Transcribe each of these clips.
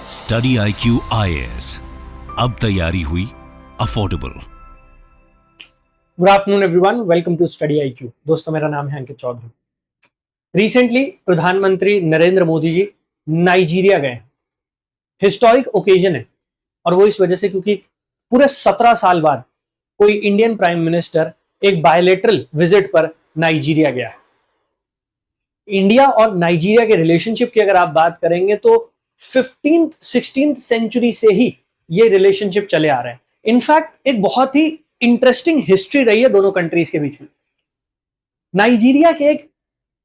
Study IQ IAS, अब तैयारी हुई affordable. Good afternoon everyone, welcome to study IQ। दोस्तों, मेरा नाम है अंकित चौधरी। रिसेंटली प्रधानमंत्री नरेंद्र मोदी जी नाइजीरिया गए। हिस्टोरिक ओकेजन है और वो इस वजह से क्योंकि पूरे 17 साल बाद कोई इंडियन प्राइम मिनिस्टर एक बायलैटरल विजिट पर नाइजीरिया गया है। इंडिया और नाइजीरिया के रिलेशनशिप की अगर आप बात करेंगे तो 16th सेंचुरी से ही ये रिलेशनशिप चले आ रहे हैं। इनफैक्ट एक बहुत ही इंटरेस्टिंग हिस्ट्री रही है दोनों कंट्रीज के बीच में। नाइजीरिया के एक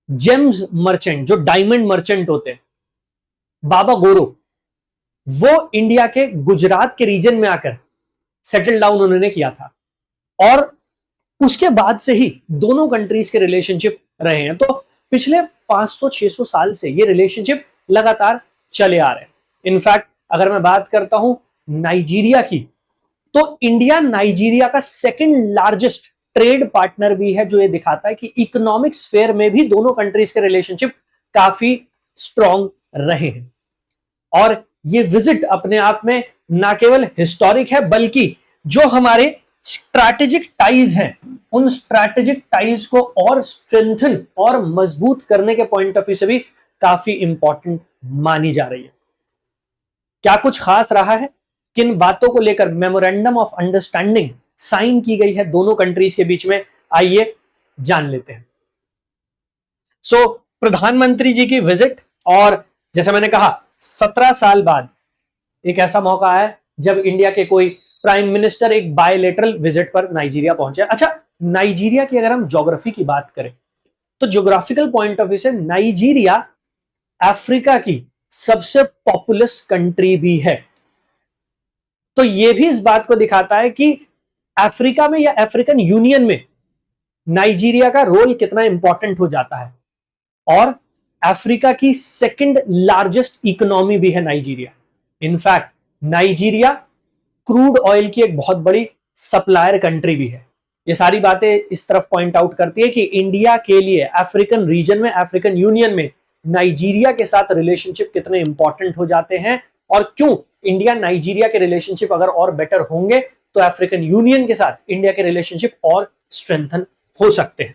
जेम्स मर्चेंट, जो डायमंड मर्चेंट होते हैं, बाबा गोरो, वो इंडिया के गुजरात के रीजन में आकर सेटल डाउन उन्होंने किया था और उसके बाद से ही दोनों कंट्रीज के रिलेशनशिप रहे हैं। तो पिछले 500-600 साल से ये रिलेशनशिप लगातार चले आ रहे हैं। इनफैक्ट अगर मैं बात करता हूं नाइजीरिया की, तो इंडिया नाइजीरिया का सेकंड लार्जेस्ट ट्रेड पार्टनर भी है, जो ये दिखाता है कि इकोनॉमिक स्फेयर में भी दोनों कंट्रीज के रिलेशनशिप काफी स्ट्रॉन्ग रहे हैं। और ये विजिट अपने आप में ना केवल हिस्टोरिक है, बल्कि जो हमारे स्ट्रैटेजिक टाइज हैं, उन स्ट्रैटेजिक टाइज को और स्ट्रेंथन और मजबूत करने के पॉइंट ऑफ व्यू से भी काफी इंपॉर्टेंट मानी जा रही है। क्या कुछ खास रहा है, किन बातों को लेकर मेमोरेंडम ऑफ अंडरस्टैंडिंग साइन की गई है दोनों कंट्रीज के बीच में, आइए जान लेते हैं। प्रधानमंत्री जी की विजिट, और जैसे मैंने कहा 17 साल बाद एक ऐसा मौका है जब इंडिया के कोई प्राइम मिनिस्टर एक बायलैटरल विजिट पर नाइजीरिया पहुंचे। अच्छा, नाइजीरिया की अगर हम ज्योग्राफी की बात करें तो ज्योग्राफिकल पॉइंट ऑफ व्यू से नाइजीरिया अफ्रीका की सबसे पॉपुलस कंट्री भी है। तो यह भी इस बात को दिखाता है कि अफ्रीका में या अफ्रीकन यूनियन में नाइजीरिया का रोल कितना इंपॉर्टेंट हो जाता है। और अफ्रीका की सेकंड लार्जेस्ट इकोनॉमी भी है Nigeria. In fact Nigeria crude oil की एक बहुत बड़ी सप्लायर कंट्री भी है। ये सारी बातें इस तरफ पॉइंट आउट करती है कि इंडिया के लिए अफ्रीकन रीजन में, अफ्रीकन यूनियन में नाइजीरिया के साथ रिलेशनशिप कितने इंपॉर्टेंट हो जाते हैं, और क्यों इंडिया नाइजीरिया के रिलेशनशिप अगर और बेटर होंगे तो अफ्रीकन यूनियन के साथ इंडिया के रिलेशनशिप और स्ट्रेंथन हो सकते हैं।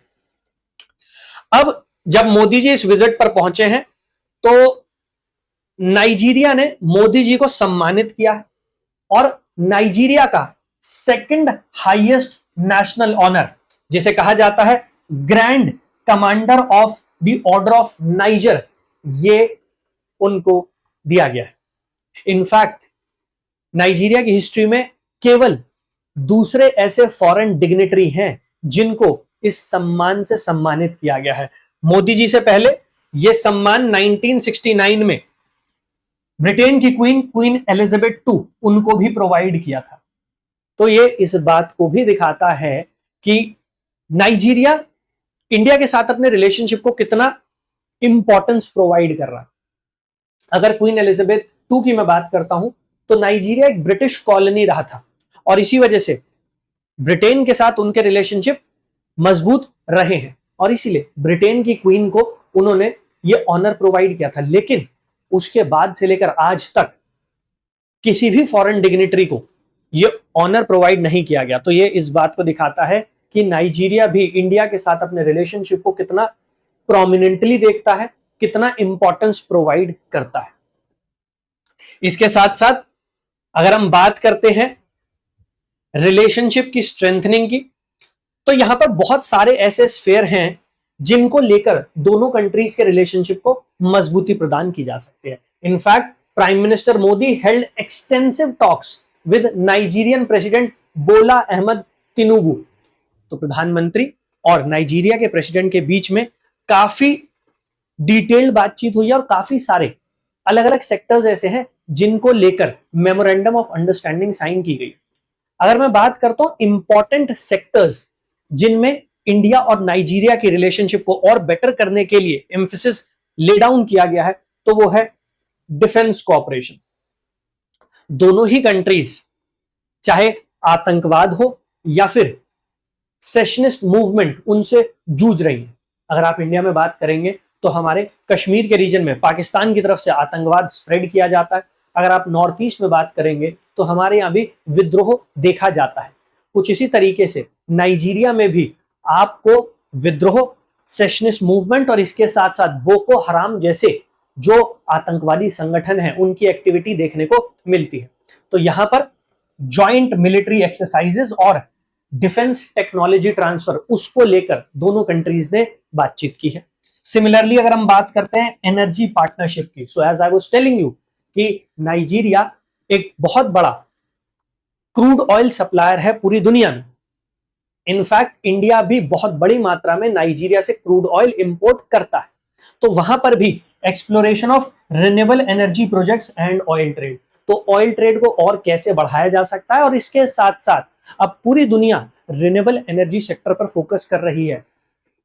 अब जब मोदी जी इस विजिट पर पहुंचे हैं तो नाइजीरिया ने मोदी जी को सम्मानित किया है और नाइजीरिया का सेकंड हाईएस्ट नेशनल ऑनर, जिसे कहा जाता है grand commander of the order of niger, ये उनको दिया गया है। इनफैक्ट नाइजीरिया की हिस्ट्री में केवल दूसरे ऐसे फॉरेन डिग्निटरी हैं जिनको इस सम्मान से सम्मानित किया गया है। मोदी जी से पहले यह सम्मान 1969 में ब्रिटेन की क्वीन एलिजाबेथ II उनको भी प्रोवाइड किया था। तो ये इस बात को भी दिखाता है कि नाइजीरिया इंडिया के साथ अपने रिलेशनशिप को कितना इंपॉर्टेंस प्रोवाइड कर रहा है। अगर क्वीन एलिजाबेथ II की मैं बात करता हूं तो नाइजीरिया एक ब्रिटिश कॉलोनी रहा था और इसी वजह से ब्रिटेन के साथ उनके रिलेशनशिप मजबूत रहे हैं और इसीलिए ब्रिटेन की क्वीन को उन्होंने ये ऑनर प्रोवाइड किया था। लेकिन उसके बाद से लेकर आज तक किसी भी फॉरेन डिग्निटरी को ये ऑनर प्रोवाइड नहीं किया गया। तो ये इस बात को दिखाता है कि नाइजीरिया भी इंडिया के साथ अपने रिलेशनशिप को कितना प्रोमिनेंटली देखता है, कितना इंपॉर्टेंस प्रोवाइड करता है। इसके साथ साथ अगर हम बात करते हैं रिलेशनशिप की स्ट्रेंथनिंग की, तो यहां पर बहुत सारे ऐसे स्फेयर हैं जिनको लेकर दोनों कंट्रीज के रिलेशनशिप को मजबूती प्रदान की जा सकती है। In fact prime minister Modi held extensive talks with Nigerian president बोला अहमद तिनुबू। तो प्रधानमंत्री और नाइजीरिया के प्रेसिडेंट के बीच में काफी डिटेल्ड बातचीत हुई है और काफी सारे अलग अलग सेक्टर्स ऐसे हैं जिनको लेकर मेमोरेंडम ऑफ अंडरस्टैंडिंग साइन की गई। अगर मैं बात करता हूं इंपॉर्टेंट सेक्टर्स जिनमें इंडिया और नाइजीरिया की रिलेशनशिप को और बेटर करने के लिए एम्फेसिस ले डाउन किया गया है, तो वो है डिफेंस कोऑपरेशन। दोनों ही कंट्रीज चाहे आतंकवाद हो या फिर सेशनिस्ट मूवमेंट उनसे जूझ रही है। अगर आप इंडिया में बात करेंगे तो हमारे कश्मीर के रीजन में पाकिस्तान की तरफ से आतंकवाद स्प्रेड किया जाता है। अगर आप नॉर्थ ईस्ट में बात करेंगे तो हमारे यहाँ भी विद्रोह देखा जाता है। कुछ इसी तरीके से नाइजीरिया में भी आपको विद्रोह, सेशनिस्ट मूवमेंट और इसके साथ साथ बोको हराम जैसे जो आतंकवादी संगठन है उनकी एक्टिविटी देखने को मिलती है। तो यहां पर जॉइंट मिलिट्री एक्सरसाइजेस और डिफेंस टेक्नोलॉजी ट्रांसफर उसको लेकर दोनों कंट्रीज ने बातचीत की है। सिमिलरली अगर हम बात करते हैं एनर्जी पार्टनरशिप की, so as I was telling you कि नाइजीरिया एक बहुत बड़ा क्रूड ऑयल सप्लायर है पूरी दुनिया में। इनफैक्ट इंडिया भी बहुत बड़ी मात्रा में नाइजीरिया से क्रूड ऑयल इंपोर्ट करता है। तो वहां पर भी exploration of renewable energy projects and oil trade, तो ऑयल ट्रेड को और कैसे बढ़ाया जा सकता है, और इसके साथ साथ अब पूरी दुनिया रिन्यूएबल एनर्जी सेक्टर पर फोकस कर रही है।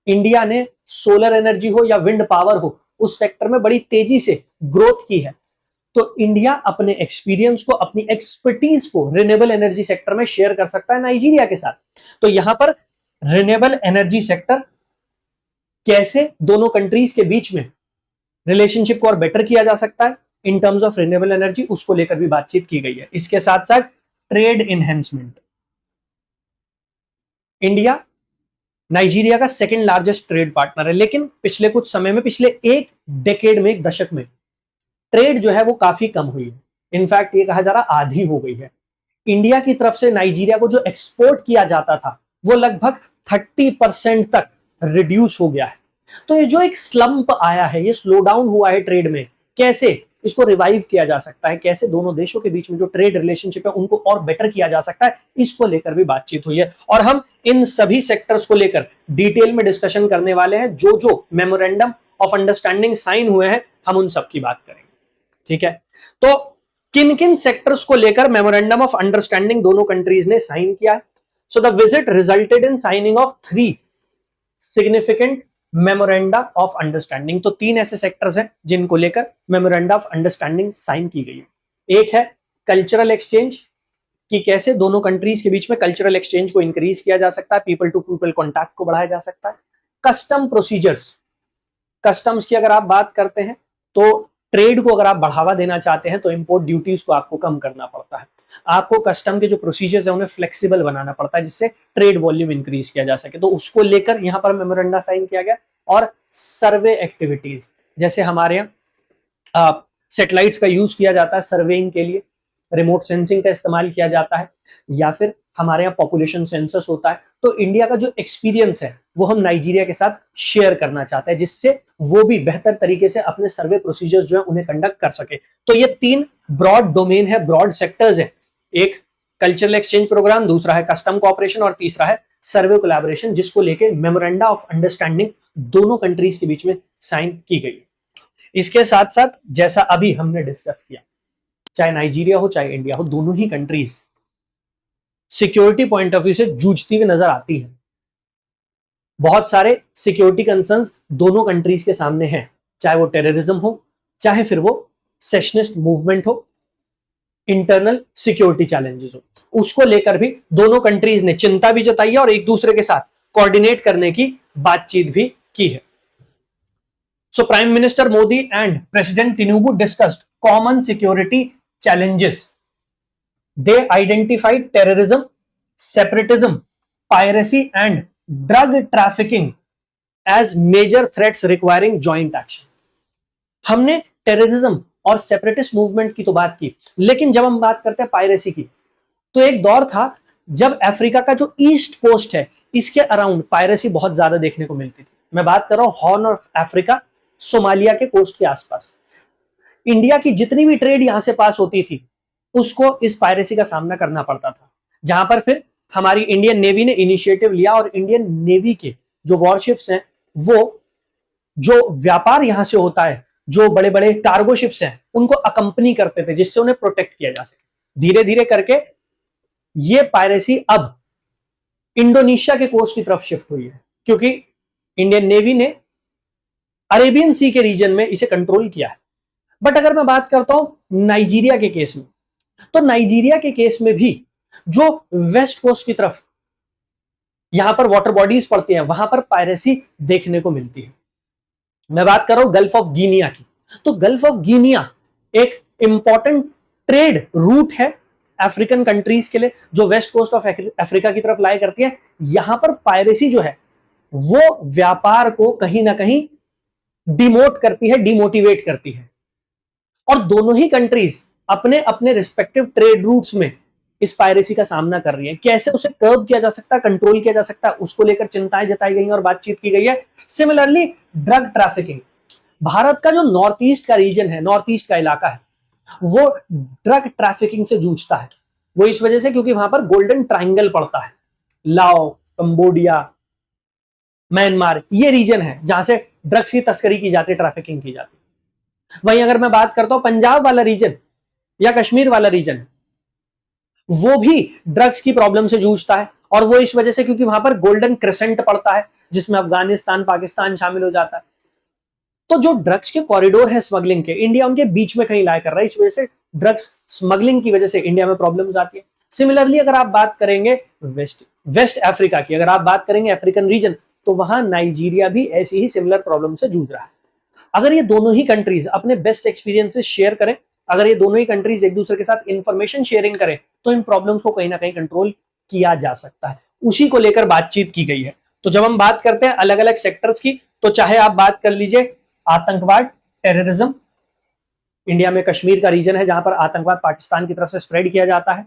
इंडिया ने सोलर एनर्जी हो या विंड पावर हो, उस सेक्टर में बड़ी तेजी से ग्रोथ की है। तो इंडिया अपने एक्सपीरियंस को, अपनी एक्सपर्टीज को रिन्यूएबल एनर्जी सेक्टर में शेयर कर सकता है नाइजीरिया के साथ। तो यहां पर रिन्यूएबल एनर्जी सेक्टर कैसे दोनों कंट्रीज के बीच में रिलेशनशिप को और बेटर किया जा सकता है in terms of renewable energy, उसको लेकर भी बातचीत की गई है। इसके साथ साथ ट्रेड इनहेंसमेंट, इंडिया नाइजीरिया का सेकंड लार्जेस्ट ट्रेड पार्टनर है, लेकिन पिछले कुछ समय में, पिछले एक डेकेड में, एक दशक में ट्रेड जो है वो काफी कम हुई है। इनफैक्ट ये कहा जा रहा आधी हो गई है। इंडिया की तरफ से नाइजीरिया को जो एक्सपोर्ट किया जाता था वो लगभग 30% तक रिड्यूस हो गया है। तो ये जो एक स्लंप आया है, ये स्लो डाउन हुआ है ट्रेड में, कैसे इसको रिवाइव किया जा सकता है, कैसे दोनों देशों के बीच में जो ट्रेड रिलेशनशिप है उनको और बेटर किया जा सकता है, इसको लेकर भी बातचीत हुई है। और हम इन सभी सेक्टर्स को लेकर डिटेल में डिस्कशन करने वाले हैं। जो जो मेमोरेंडम ऑफ अंडरस्टैंडिंग साइन हुए हैं हम उन सब की बात करेंगे। ठीक है, तो किन किन सेक्टर्स को लेकर मेमोरेंडम ऑफ अंडरस्टैंडिंग दोनों कंट्रीज ने साइन किया है? सो the visit resulted in signing off 3 significant memoranda of understanding. तो 3 ऐसे सेक्टर्स हैं जिनको लेकर मेमोरेंडा ऑफ अंडरस्टैंडिंग साइन की गई है। एक है कल्चरल एक्सचेंज, कि कैसे दोनों कंट्रीज के बीच में कल्चरल एक्सचेंज को इंक्रीज किया जा सकता है, पीपल टू पीपल कॉन्टैक्ट को बढ़ाया जा सकता है। कस्टम प्रोसीजर्स, कस्टम्स की अगर आप बात करते हैं तो ट्रेड को अगर आप बढ़ावा देना चाहते हैं तो इंपोर्ट ड्यूटीज को आपको कम करना पड़ता है। आपको कस्टम के जो प्रोसीजर्स है उन्हें फ्लेक्सिबल बनाना पड़ता है जिससे ट्रेड वॉल्यूम इंक्रीज किया जा सके। तो उसको लेकर यहां पर मेमोरेंडा साइन किया गया। और सर्वे एक्टिविटीज, जैसे हमारे यहाँ सैटेलाइट्स का यूज किया जाता है सर्वेइंग के लिए, रिमोट सेंसिंग का इस्तेमाल किया जाता है, या फिर हमारे यहाँ पॉपुलेशन सेंसस होता है। तो इंडिया का जो एक्सपीरियंस है वो हम नाइजीरिया के साथ शेयर करना चाहते हैं जिससे वो भी बेहतर तरीके से अपने सर्वे प्रोसीजर्स जो है उन्हें कंडक्ट कर सके। तो ये 3 ब्रॉड डोमेन है, ब्रॉड सेक्टर्स है। एक कल्चरल एक्सचेंज प्रोग्राम, दूसरा है कस्टम कोऑपरेशन और तीसरा है सर्वे कोलैबोरेशन, जिसको लेके मेमोरेंडा ऑफ अंडरस्टैंडिंग दोनों कंट्रीज के बीच में साइन की गई है। इसके साथ साथ जैसा अभी हमने डिस्कस किया, चाहे नाइजीरिया हो चाहे इंडिया हो, दोनों ही countries security point of view से जूझती हुई नजर आती है। बहुत सारे सिक्योरिटी कंसर्न्स दोनों कंट्रीज के सामने हैं, चाहे वो टेररिज्म हो, चाहे फिर वो सेशनिस्ट मूवमेंट हो, इंटरनल सिक्योरिटी चैलेंजेस हो, उसको लेकर भी दोनों कंट्रीज ने चिंता भी जताई है और एक दूसरे के साथ कोऑर्डिनेट करने की बातचीत भी की है। So prime minister Modi and president तिनुबू discussed common security challenges. They identified terrorism, separatism, piracy and drug trafficking as major threats requiring joint action. हमने टेररिज्म और सेपरेटिस्ट मूवमेंट की तो बात की, लेकिन जब हम बात करते हैं पायरेसी की, तो एक दौर था जब अफ्रीका का जो ईस्ट कोस्ट है इसके अराउंड पायरेसी बहुत ज्यादा देखने को मिलती थी। मैं बात कर रहा हूं हॉर्न ऑफ अफ्रीका, सोमालिया के कोस्ट के आसपास। इंडिया की जितनी भी ट्रेड यहां से पास होती थी उसको इस पायरेसी का सामना करना पड़ता था, जहां पर फिर हमारी इंडियन नेवी ने इनिशिएटिव लिया और इंडियन नेवी के जो वॉरशिप्स हैं वो जो व्यापार यहां से होता है, जो बड़े बड़े कार्गो शिप्स हैं उनको अकंपनी करते थे जिससे उन्हें प्रोटेक्ट किया जा सके। धीरे धीरे करके ये पायरेसी अब इंडोनेशिया के कोस्ट की तरफ शिफ्ट हुई है, क्योंकि इंडियन नेवी ने अरेबियन सी के रीजन में इसे कंट्रोल किया है। बट अगर मैं बात करता हूं नाइजीरिया के केस में, तो नाइजीरिया के केस में भी जो वेस्ट कोस्ट की तरफ यहां पर वाटर बॉडीज पड़ती हैं वहां पर पायरेसी देखने को मिलती है। मैं बात कर रहा हूं गल्फ ऑफ गिनिया की। तो गल्फ ऑफ गिनिया एक इंपॉर्टेंट ट्रेड रूट है अफ्रीकन कंट्रीज के लिए जो वेस्ट कोस्ट ऑफ अफ्रीका की तरफ लाई करती है। यहां पर पायरेसी जो है वो व्यापार को कहीं ना कहीं डिमोट करती है, डिमोटिवेट करती है। और दोनों ही कंट्रीज अपने अपने रिस्पेक्टिव ट्रेड रूट्स में इस पायरेसी का सामना कर रही है। कैसे उसे कर्ब किया जा सकता है, कंट्रोल किया जा सकता है, उसको लेकर चिंताएं जताई गई हैं और बातचीत की गई है। सिमिलरली ड्रग ट्रैफिकिंग, भारत का जो नॉर्थ ईस्ट का रीजन है, नॉर्थ ईस्ट का इलाका है, वो ड्रग ट्रैफिकिंग से जूझता है। वो इस वजह से क्योंकि वहां पर गोल्डन ट्राइंगल पड़ता है, लाओ, कंबोडिया, म्यांमार, ये रीजन है जहां से ड्रग्स की तस्करी की जाती है, ट्रैफिकिंग की जाती है। वहीं अगर मैं बात करता हूं पंजाब वाला रीजन या कश्मीर वाला रीजन, वो भी ड्रग्स की प्रॉब्लम से जूझता है। और वो इस वजह से क्योंकि वहां पर गोल्डन क्रिसेंट पड़ता है जिसमें अफगानिस्तान, पाकिस्तान शामिल हो जाता है। तो जो ड्रग्स के कॉरिडोर है स्मगलिंग के, इंडिया उनके बीच में कहीं लाया कर रहा है। इस वजह से ड्रग्स स्मगलिंग की वजह से इंडिया में प्रॉब्लम्स आती है। सिमिलरली अगर आप बात करेंगे वेस्ट अफ्रीका की, अगर आप बात करेंगे अफ्रीकन रीजन, तो वहां नाइजीरिया भी ऐसी ही सिमिलर प्रॉब्लम से जूझ रहा है। अगर ये दोनों ही कंट्रीज अपने बेस्ट एक्सपीरियंसेस शेयर करें, अगर ये दोनों ही कंट्रीज एक दूसरे के साथ इंफॉर्मेशन शेयरिंग करें, तो इन प्रॉब्लम्स को कहीं ना कहीं कंट्रोल किया जा सकता है। उसी को लेकर बातचीत की गई है। तो जब हम बात करते हैं अलग अलग सेक्टर्स की, तो चाहे आप बात कर लीजिए आतंकवाद, टेररिज्म, इंडिया में कश्मीर का रीजन है जहां पर आतंकवाद पाकिस्तान की तरफ से स्प्रेड किया जाता है।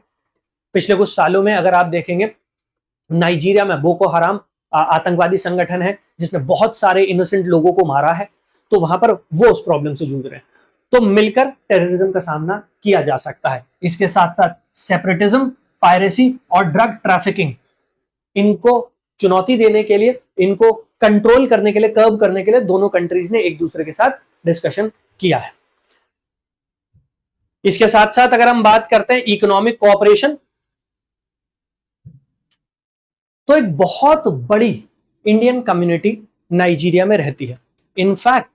पिछले कुछ सालों में अगर आप देखेंगे, नाइजीरिया में बोको हराम आतंकवादी संगठन है जिसने बहुत सारे इनोसेंट लोगों को मारा है। तो वहां पर वो उस प्रॉब्लम से जूझ रहे हैं। तो मिलकर टेररिज्म का सामना किया जा सकता है। इसके साथ साथ सेपरेटिज्म, पायरेसी और ड्रग ट्रैफिकिंग, इनको चुनौती देने के लिए, इनको कंट्रोल करने के लिए, कर्ब करने के लिए दोनों कंट्रीज ने एक दूसरे के साथ डिस्कशन किया है। इसके साथ साथ अगर हम बात करते हैं इकोनॉमिक कोऑपरेशन, तो एक बहुत बड़ी इंडियन कम्युनिटी नाइजीरिया में रहती है। इनफैक्ट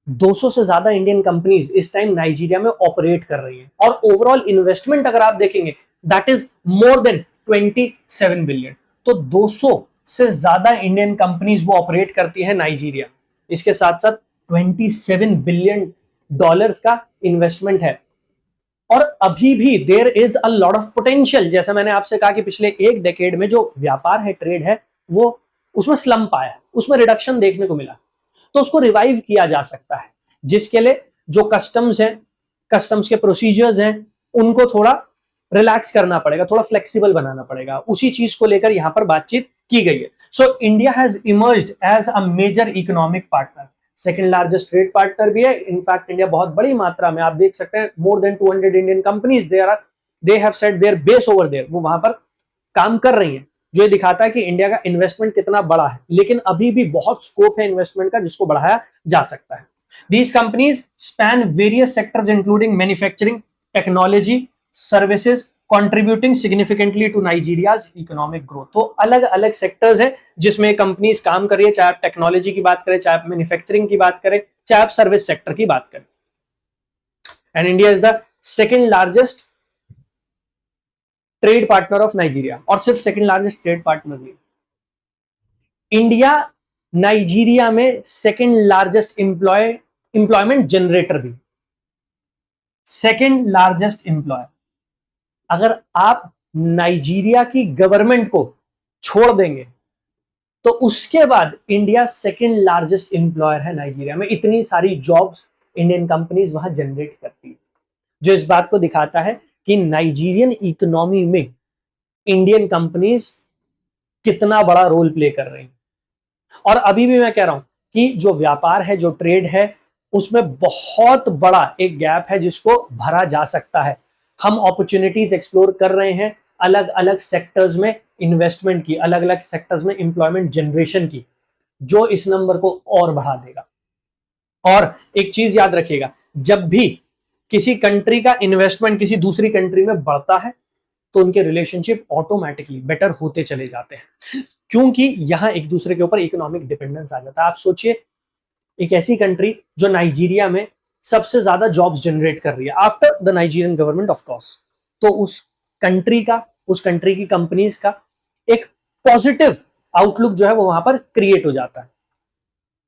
200 से ज्यादा इंडियन कंपनीज इस टाइम नाइजीरिया में ऑपरेट कर रही हैं। और ओवरऑल इन्वेस्टमेंट अगर आप देखेंगे, that is more than 27 billion. तो 200 से ज्यादा इंडियन कंपनीज वो ऑपरेट करती है नाइजीरिया। इसके साथ साथ 27 बिलियन डॉलर्स का इन्वेस्टमेंट है। और अभी भी there is a lot of potential. जैसा मैंने आपसे कहा कि पिछले एक डेकेड में जो व्यापार है, ट्रेड है, वो उसमें स्लम्प आया, उसमें रिडक्शन देखने को मिला। तो उसको रिवाइव किया जा सकता है, जिसके लिए जो कस्टम्स हैं, कस्टम्स के प्रोसीजर्स हैं, उनको थोड़ा रिलैक्स करना पड़ेगा, थोड़ा फ्लेक्सिबल बनाना पड़ेगा। उसी चीज को लेकर यहां पर बातचीत की गई है। So India has emerged as a major economic partner, second largest trade partner भी है। इनफैक्ट इंडिया बहुत बड़ी मात्रा में, आप देख सकते हैं, more than 200 Indian companies they have set their base over there, वो वहां पर काम कर रही हैं। जो ये दिखाता है कि इंडिया का इन्वेस्टमेंट कितना बड़ा है। लेकिन अभी भी बहुत स्कोप है इन्वेस्टमेंट का, जिसको बढ़ाया जा सकता है। These companies span various sectors including manufacturing, technology, services, contributing significantly to Nigeria's economic growth. तो अलग अलग सेक्टर्स हैं जिसमें कंपनीज काम कर रही है, चाहे आप टेक्नोलॉजी की बात करें, चाहे आप मैन्युफैक्चरिंग की बात करें, चाहे आप सर्विस सेक्टर की बात करें। And India is the second largest trade partner of Nigeria. और सिर्फ सेकेंड लार्जेस्ट ट्रेड पार्टनर नहीं, इंडिया नाइजीरिया में सेकेंड लार्जेस्ट एम्प्लॉयमेंट जनरेटर भी, सेकेंड लार्जेस्ट एम्प्लॉयर। अगर आप नाइजीरिया की गवर्नमेंट को छोड़ देंगे तो उसके बाद इंडिया सेकेंड लार्जेस्ट एम्प्लॉयर है नाइजीरिया में। इतनी सारी जॉब्स इंडियन कंपनीज वहां जनरेट करती है, जो इस बात को दिखाता है कि नाइजीरियन इकोनॉमी में इंडियन कंपनीज कितना बड़ा रोल प्ले कर रही हैं। और अभी भी मैं कह रहा हूं कि जो व्यापार है, जो ट्रेड है, उसमें बहुत बड़ा एक गैप है जिसको भरा जा सकता है। हम अपॉर्चुनिटीज एक्सप्लोर कर रहे हैं अलग अलग सेक्टर्स में इन्वेस्टमेंट की, अलग अलग सेक्टर्स में एम्प्लॉयमेंट जनरेशन की, जो इस नंबर को और बढ़ा देगा। और एक चीज याद रखिएगा, जब भी किसी कंट्री का इन्वेस्टमेंट किसी दूसरी कंट्री में बढ़ता है तो उनके रिलेशनशिप ऑटोमेटिकली बेटर होते चले जाते हैं, क्योंकि यहां एक दूसरे के ऊपर इकोनॉमिक डिपेंडेंस आ जाता है। आप सोचिए, एक ऐसी कंट्री जो नाइजीरिया में सबसे ज्यादा जॉब्स जनरेट कर रही है after the Nigerian government of course, तो उस कंट्री की कंपनीज का एक पॉजिटिव आउटलुक जो है वो वहां पर क्रिएट हो जाता है।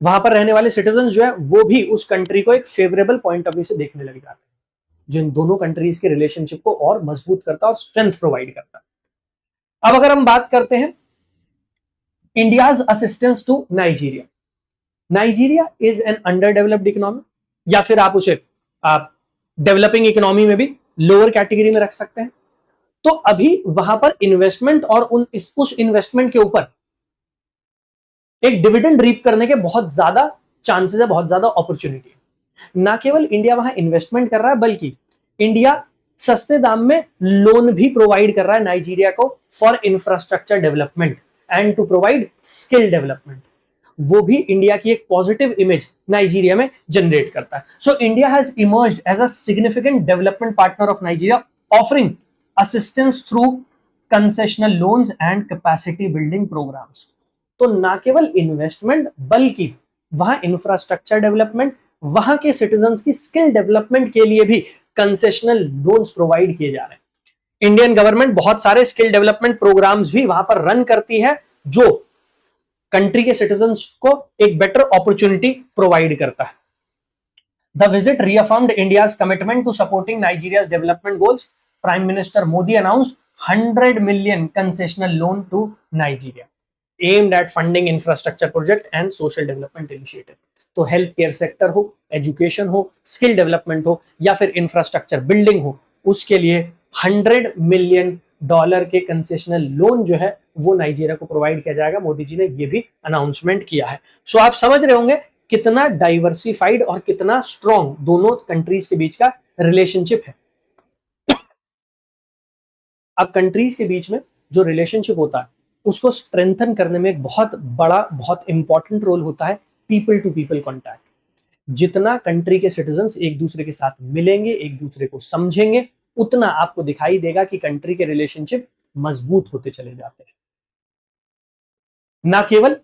वहां पर रहने वाले सिटीजन जो है वो भी उस कंट्री को एक फेवरेबल पॉइंट ऑफ व्यू से देखने लग जाते हैं। जो इन दोनों कंट्रीज के रिलेशनशिप को और मजबूत करता है और स्ट्रेंथ प्रोवाइड करता है। अब अगर हम बात करते हैं India's assistance to Nigeria, Nigeria is an underdeveloped economy, या फिर आप उसे आप डेवलपिंग इकोनॉमी में भी लोअर कैटेगरी में रख सकते हैं। तो अभी वहां पर इन्वेस्टमेंट और उस इन्वेस्टमेंट के ऊपर एक डिविडेंड रीप करने के बहुत ज्यादा चांसेस है, बहुत ज्यादा अपॉर्चुनिटी है। ना केवल इंडिया वहां इन्वेस्टमेंट कर रहा है, बल्कि इंडिया सस्ते दाम में लोन भी प्रोवाइड कर रहा है नाइजीरिया को for infrastructure development and to provide skill development. वो भी इंडिया की एक पॉजिटिव इमेज नाइजीरिया में जनरेट करता है। So India has emerged as a significant development partner of Nigeria, offering assistance through concessional loans and capacity building programmes. तो ना केवल इन्वेस्टमेंट बल्कि वहां इंफ्रास्ट्रक्चर डेवलपमेंट, वहां के सिटीजन्स की स्किल डेवलपमेंट के लिए भी कंसेशनल लोन्स प्रोवाइड किए जा रहे हैं। इंडियन गवर्नमेंट बहुत सारे स्किल डेवलपमेंट प्रोग्राम्स भी वहां पर रन करती है, जो कंट्री के सिटीजन्स को एक बेटर अपॉर्चुनिटी प्रोवाइड करता है। The visit reaffirmed India's commitment to supporting Nigeria's development goals. Prime minister Modi announced 100 million concessional loan to Nigeria aimed at funding infrastructure project and social development initiative। तो health care sector हो, education हो, skill development हो या फिर infrastructure building हो, उसके लिए $100 million के कंसेशनल लोन जो है वो नाइजीरिया को प्रोवाइड किया जाएगा। मोदी जी ने ये भी अनाउंसमेंट किया है। सो आप समझ रहे होंगे कितना डाइवर्सिफाइड और कितना स्ट्रॉन्ग दोनों कंट्रीज के बीच का रिलेशनशिप है। अब कंट्रीज के बीच में जो रिलेशनशिप होता है उसको स्ट्रेंथन करने में एक बहुत बड़ा, बहुत इंपॉर्टेंट रोल होता है पीपल टू पीपल कॉन्टैक्ट। जितना कंट्री के सिटीजन्स एक दूसरे के साथ मिलेंगे, एक दूसरे को समझेंगे, उतना आपको दिखाई देगा कि कंट्री के रिलेशनशिप मजबूत होते चले जाते हैं। ना केवल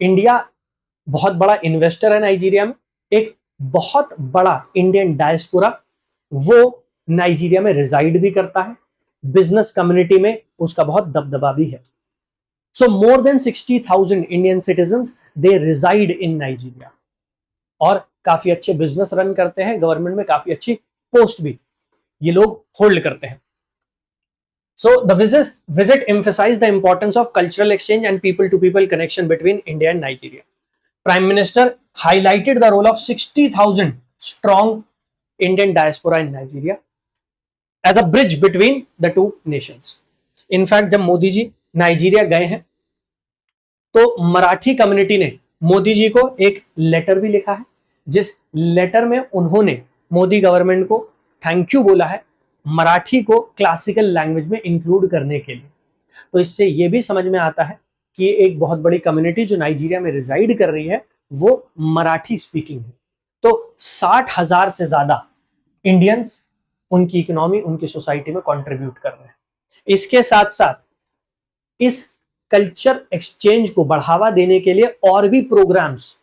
इंडिया बहुत बड़ा इन्वेस्टर है नाइजीरिया में, एक बहुत बड़ा इंडियन डायस्पोरा वो नाइजीरिया में रिजाइड भी करता है, बिजनेस कम्युनिटी में उसका बहुत दबदबा भी है। सो मोर देन 60,000 इंडियन सिटीजन्स दे रिजाइड इन नाइजीरिया और काफी अच्छे बिजनेस रन करते हैं, गवर्नमेंट में काफी अच्छी पोस्ट भी ये लोग होल्ड करते हैं। So the visit emphasised the importance of cultural exchange and people to people connection between India and Nigeria. Prime minister highlighted the role of 60,000 strong Indian diaspora in Nigeria as a bridge between the two nations। In fact जब Modi ji Nigeria गए हैं तो Marathi community ने मोदी जी को एक letter भी लिखा है, जिस लेटर में उन्होंने मोदी गवर्नमेंट को थैंक यू बोला है मराठी को क्लासिकल लैंग्वेज में इंक्लूड करने के लिए। तो इससे यह भी समझ में आता है कि एक बहुत बड़ी कम्युनिटी जो नाइजीरिया में रिजाइड कर रही है वो मराठी स्पीकिंग है। तो 60,000 से ज्यादा इंडियंस उनकी इकोनॉमी, उनकी सोसाइटी में कंट्रीब्यूट कर रहे हैं। इसके साथ साथ इस कल्चर एक्सचेंज को बढ़ावा देने के लिए और भी प्रोग्राम्स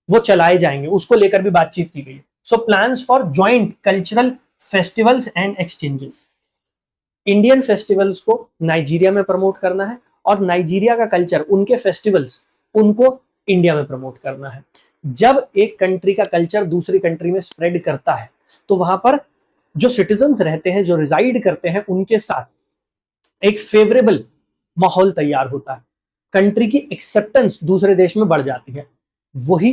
वो चलाए जाएंगे, उसको लेकर भी बातचीत की गई है। So plans for joint cultural festivals and exchanges. Indian festivals को नाइजीरिया में प्रमोट करना है और नाइजीरिया का कल्चर, उनके फेस्टिवल्स उनको इंडिया में प्रमोट करना है। जब एक कंट्री का कल्चर दूसरी कंट्री में स्प्रेड करता है तो वहां पर जो सिटीजन्स रहते हैं, जो रिजाइड करते हैं, उनके साथ एक फेवरेबल माहौल तैयार होता है, कंट्री की एक्सेप्टेंस दूसरे देश में बढ़ जाती है। वही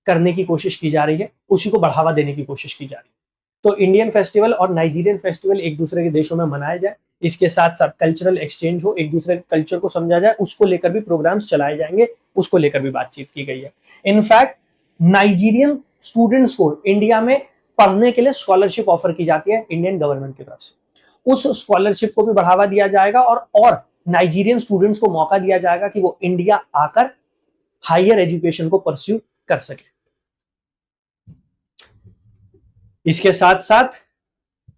करने की कोशिश की जा रही है, उसी को बढ़ावा देने की कोशिश की जा रही है। तो इंडियन फेस्टिवल और नाइजीरियन फेस्टिवल एक दूसरे के देशों में मनाया जाए, इसके साथ साथ कल्चरल एक्सचेंज हो, एक दूसरे के कल्चर को समझा जाए, उसको लेकर भी प्रोग्राम्स चलाए जाएंगे, उसको लेकर भी बातचीत की गई है। इनफैक्ट नाइजीरियन स्टूडेंट्स को इंडिया में पढ़ने के लिए स्कॉलरशिप ऑफर की जाती है इंडियन गवर्नमेंट की तरफ से। उस स्कॉलरशिप को भी बढ़ावा दिया जाएगा और नाइजीरियन स्टूडेंट्स को मौका दिया जाएगा कि वो इंडिया आकर हायर एजुकेशन को परस्यू कर सके। इसके साथ साथ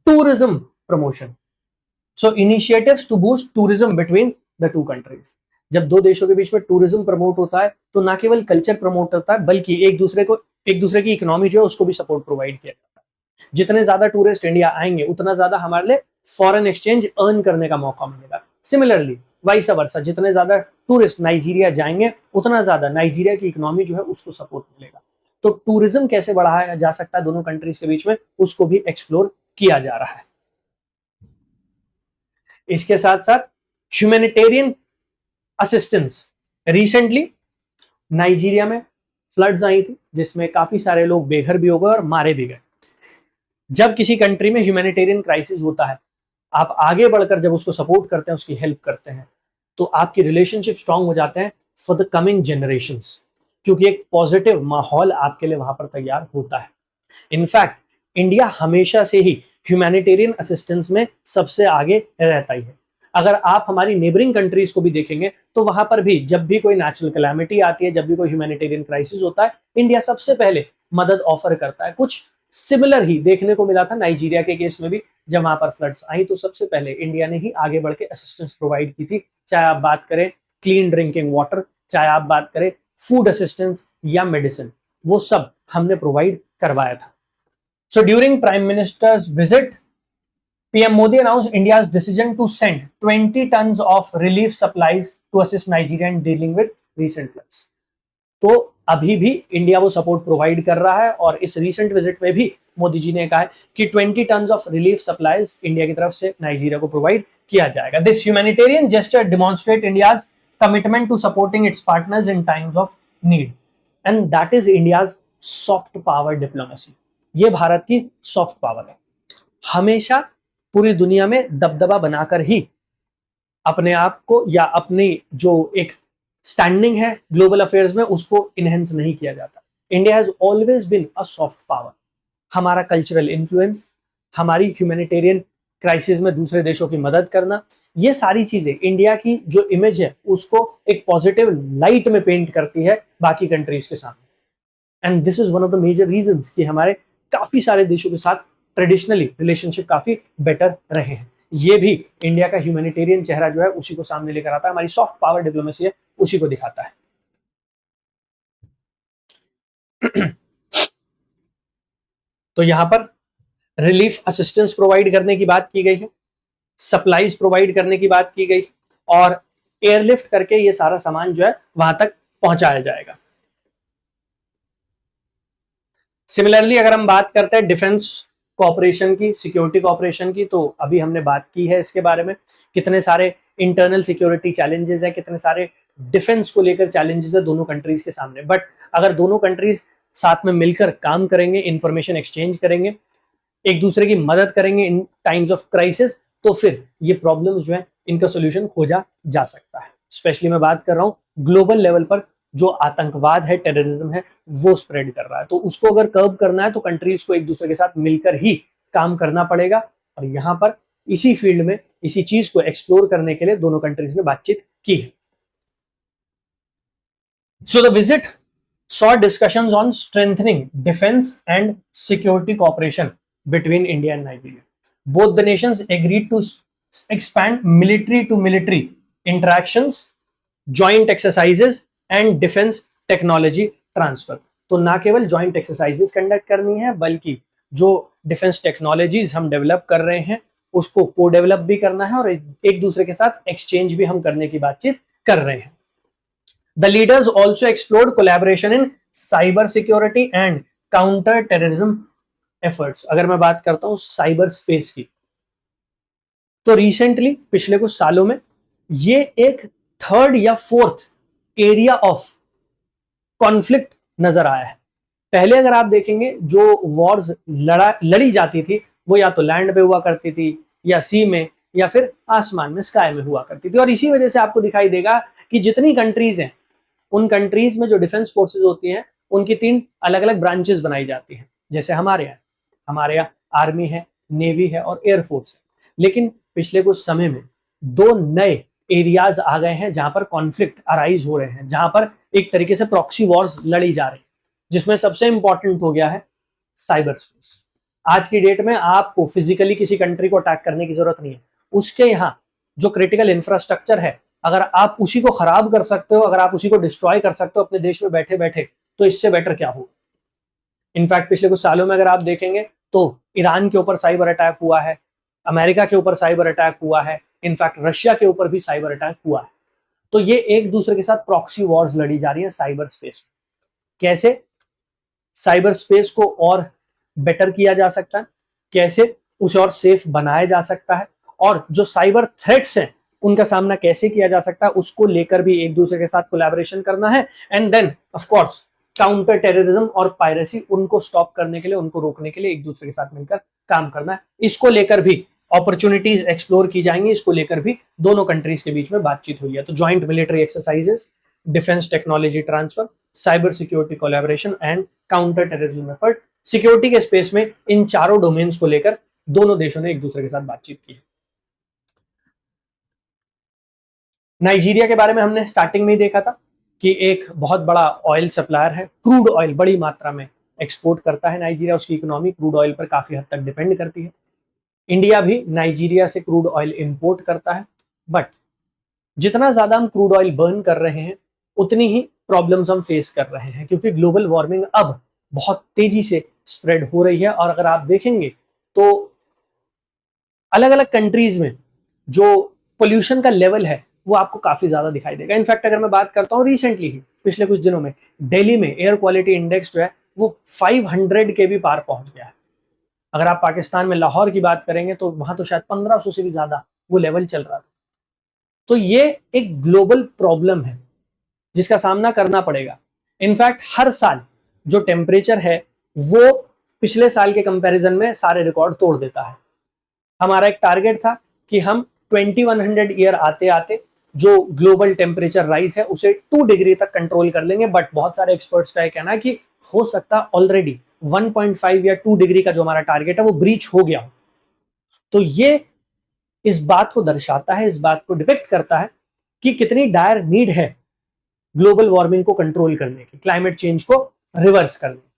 tourism promotion, so initiatives to boost tourism between the two countries. जब दो देशों के बीच में टूरिज्म प्रमोट होता है तो ना केवल कल्चर प्रमोट होता है बल्कि एक दूसरे की इकोनॉमी जो है उसको भी सपोर्ट प्रोवाइड किया जाता है। जितने ज्यादा टूरिस्ट इंडिया आएंगे उतना ज्यादा हमारे लिए फॉरेन एक्सचेंज अर्न करने का मौका मिलेगा। सिमिलरली वाइस वर्सा, जितने ज्यादा टूरिस्ट नाइजीरिया जाएंगे उतना ज्यादा नाइजीरिया की इकोनॉमी जो है उसको सपोर्ट मिलेगा। तो टूरिज्म कैसे बढ़ाया जा सकता है दोनों कंट्रीज के बीच में, उसको भी एक्सप्लोर किया जा रहा है। इसके साथ साथ ह्यूमैनिटेरियन असिस्टेंस, रिसेंटली नाइजीरिया में फ्लड्स आई थी जिसमें काफी सारे लोग बेघर भी हो गए और मारे भी गए। जब किसी कंट्री में ह्यूमैनिटेरियन क्राइसिस होता है, आप आगे बढ़कर जब उसको सपोर्ट करते हैं, उसकी हेल्प करते हैं, तो आपकी रिलेशनशिप स्ट्रांग हो जाते हैं फॉर द कमिंग जनरेशंस, क्योंकि एक पॉजिटिव माहौल आपके लिए वहां पर तैयार होता है। इनफैक्ट इंडिया हमेशा से ही ह्यूमैनिटेरियन असिस्टेंस में सबसे आगे रहता ही है। अगर आप हमारी नेबरिंग कंट्रीज को भी देखेंगे तो वहां पर भी जब भी कोई नेचुरल कैलामिटी आती है, जब भी कोई ह्यूमैनिटेरियन क्राइसिस होता है, इंडिया सबसे पहले मदद ऑफर करता है। कुछ सिमिलर ही देखने को मिला था नाइजीरिया के केस में भी, जब वहां पर फ्लड्स आई तो सबसे पहले इंडिया ने ही आगे बढ़ के असिस्टेंस प्रोवाइड की थी। चाहे आप बात करें क्लीन ड्रिंकिंग वाटर, चाहे आप बात करें फूड असिस्टेंस या मेडिसिन, वो सब हमने प्रोवाइड करवाया था। So during prime ministers visit, PM Modi announced India's decision to send 20 tons of relief supplies to assist Nigeria in dealing with recent floods. तो अभी भी इंडिया वो सपोर्ट प्रोवाइड कर रहा है और इस रीसेंट विजिट में भी मोदी जी ने कहा है कि 20 tons of relief supplies India की तरफ से नाइजीरिया को प्रोवाइड किया जाएगा। This humanitarian gesture demonstrate India's commitment to supporting its partners in times of need, and that is India's soft power diplomacy. ये भारत की सॉफ्ट पावर है। हमेशा पूरी दुनिया में दबदबा बनाकर ही अपने आप को या अपनी जो एक स्टैंडिंग है ग्लोबल अफेयर्स में उसको इनहेंस नहीं किया जाता। India has always been a soft power. हमारा कल्चरल इन्फ्लुएंस, हमारी ह्यूमैनिटेरियन क्राइसिस में दूसरे देशों की मदद करना, ये सारी चीजें इंडिया की जो इमेज है उसको एक पॉजिटिव लाइट में पेंट करती है बाकी कंट्रीज के सामने। And this is one of the major reasons कि हमारे काफी सारे देशों के साथ ट्रेडिशनली रिलेशनशिप काफी बेटर रहे हैं। ये भी इंडिया का ह्यूमैनिटेरियन चेहरा जो है उसी को सामने लेकर आता है। हमारी सॉफ्ट पावर डिप्लोमेसी है उसी को दिखाता है। तो यहां पर रिलीफ असिस्टेंस प्रोवाइड करने की बात की गई है, सप्लाईज प्रोवाइड करने की बात की गई और एयरलिफ्ट करके ये सारा सामान जो है वहां तक पहुंचाया जाएगा। सिमिलरली अगर हम बात करते हैं डिफेंस कॉपरेशन की, सिक्योरिटी कॉपरेशन की, तो अभी हमने बात की है इसके बारे में। कितने सारे इंटरनल सिक्योरिटी चैलेंजेस है, कितने सारे डिफेंस को लेकर चैलेंजेस है दोनों कंट्रीज के सामने। बट अगर दोनों कंट्रीज साथ में मिलकर काम करेंगे, इंफॉर्मेशन एक्सचेंज करेंगे, एक दूसरे की मदद करेंगे इन टाइम्स ऑफ क्राइसिस, तो फिर ये प्रॉब्लम जो है इनका सोल्यूशन खोजा जा सकता है। स्पेशली मैं बात कर रहा हूं ग्लोबल लेवल पर जो आतंकवाद है, टेररिज्म है, वो स्प्रेड कर रहा है। तो उसको अगर कर्ब करना है तो कंट्रीज को एक दूसरे के साथ मिलकर ही काम करना पड़ेगा। और यहां पर इसी फील्ड में इसी चीज को एक्सप्लोर करने के लिए दोनों कंट्रीज ने बातचीत की है। सो the visit saw discussions on strengthening defense and security cooperation between India and Nigeria. Both the nations agreed to expand military to military interactions, joint exercises and defense technology transfer. तो ना केवल joint exercises conduct करनी है बल्कि जो defence technologies हम develop कर रहे हैं उसको को डेवलप भी करना है और एक दूसरे के साथ एक्सचेंज भी हम करने की बातचीत कर रहे हैं। The leaders also explored collaboration in cyber security and counter terrorism efforts. अगर मैं बात करता हूं साइबर स्पेस की, तो रिसेंटली पिछले कुछ सालों में ये एक थर्ड या फोर्थ एरिया ऑफ कॉन्फ्लिक्ट नजर आया है। पहले अगर आप देखेंगे जो वॉर्स लड़ी जाती थी वो या तो लैंड पे हुआ करती थी या सी में या फिर आसमान में, स्काई में हुआ करती थी। और इसी वजह से आपको दिखाई देगा कि जितनी कंट्रीज हैं उन कंट्रीज में जो डिफेंस फोर्सेस होती हैं उनकी 3 अलग अलग ब्रांचेस बनाई जाती हैं। जैसे हमारे यहाँ आर्मी है, नेवी है और एयरफोर्स है। लेकिन पिछले कुछ समय में 2 नए एरियाज आ गए हैं जहां पर कॉन्फ्लिक्ट अराइज हो रहे हैं, जहां पर एक तरीके से प्रॉक्सी वॉर्स लड़ी जा रही है, जिसमें सबसे इंपॉर्टेंट हो गया है साइबर स्पेस। आज की डेट में आपको फिजिकली किसी कंट्री को अटैक करने की जरूरत नहीं है, उसके यहाँ जो क्रिटिकल इंफ्रास्ट्रक्चर है अगर आप उसी को खराब कर सकते हो, अगर आप उसी को डिस्ट्रॉय कर सकते हो अपने देश में बैठे बैठे, तो इससे बेटर क्या हो। इनफैक्ट पिछले कुछ सालों में अगर आप देखेंगे तो ईरान के ऊपर साइबर अटैक हुआ है, अमेरिका के ऊपर साइबर अटैक हुआ है, इनफैक्ट रशिया के ऊपर भी साइबर अटैक हुआ है। तो ये एक दूसरे के साथ प्रॉक्सी वॉर्स लड़ी जा रही है साइबर स्पेस में। कैसे? साइबर स्पेस को और बेटर किया जा सकता है, कैसे उसे और सेफ बनाया जा सकता है, और जो साइबर थ्रेट्स हैं उनका सामना कैसे किया जा सकता है, उसको लेकर भी एक दूसरे के साथ कोलैबोरेशन करना है। And then of course counter terrorism और पायरेसी, उनको स्टॉप करने के लिए, उनको रोकने के लिए एक दूसरे के साथ मिलकर काम करना है। इसको लेकर भी अपॉर्चुनिटीज एक्सप्लोर की जाएंगी, इसको लेकर भी दोनों कंट्रीज के बीच में बातचीत हुई है। तो joint military exercises, defence technology transfer, cyber security collaboration and counter terrorism effort, security के स्पेस में इन चारों डोमेन्स को लेकर दोनों देशों ने एक दूसरे के साथ बातचीत की। नाइजीरिया के बारे में हमने स्टार्टिंग में ही देखा था कि एक बहुत बड़ा ऑयल सप्लायर है, क्रूड ऑयल बड़ी मात्रा में एक्सपोर्ट करता है नाइजीरिया, उसकी इकोनॉमी क्रूड ऑयल पर काफी हद तक डिपेंड करती है। इंडिया भी नाइजीरिया से क्रूड ऑयल इंपोर्ट करता है, बट जितना ज्यादा हम क्रूड ऑयल बर्न कर रहे हैं उतनी ही प्रॉब्लम्स हम फेस कर रहे हैं, क्योंकि ग्लोबल वार्मिंग अब बहुत तेजी से स्प्रेड हो रही है। और अगर आप देखेंगे तो अलग अलग कंट्रीज में जो पोल्यूशन का लेवल है वो आपको काफी ज्यादा दिखाई देगा। इनफैक्ट अगर मैं बात करता हूँ रिसेंटली ही, पिछले कुछ दिनों में दिल्ली में एयर क्वालिटी इंडेक्स जो है वो 500 के भी पार पहुंच गया है। अगर आप पाकिस्तान में लाहौर की बात करेंगे तो वहां तो शायद 1500 से भी ज्यादा वो लेवल चल रहा था। तो ये एक ग्लोबल प्रॉब्लम है जिसका सामना करना पड़ेगा। इनफैक्ट हर साल जो टेम्परेचर है वो पिछले साल के कंपैरिजन में सारे रिकॉर्ड तोड़ देता है। हमारा एक टारगेट था कि हम 2100 ईयर आते आते जो ग्लोबल टेम्परेचर राइज है उसे 2 डिग्री तक कंट्रोल कर लेंगे, बट बहुत सारे एक्सपर्ट्स का कहना है कि हो सकता ऑलरेडी 1.5 या 2 डिग्री का जो हमारा टारगेट है वो ब्रीच हो गया हो। तो ये इस बात को दर्शाता है, इस बात को डिपिक्ट करता है कि कितनी डायर नीड है ग्लोबल वार्मिंग को कंट्रोल करने की, क्लाइमेट चेंज को रिवर्स करने की।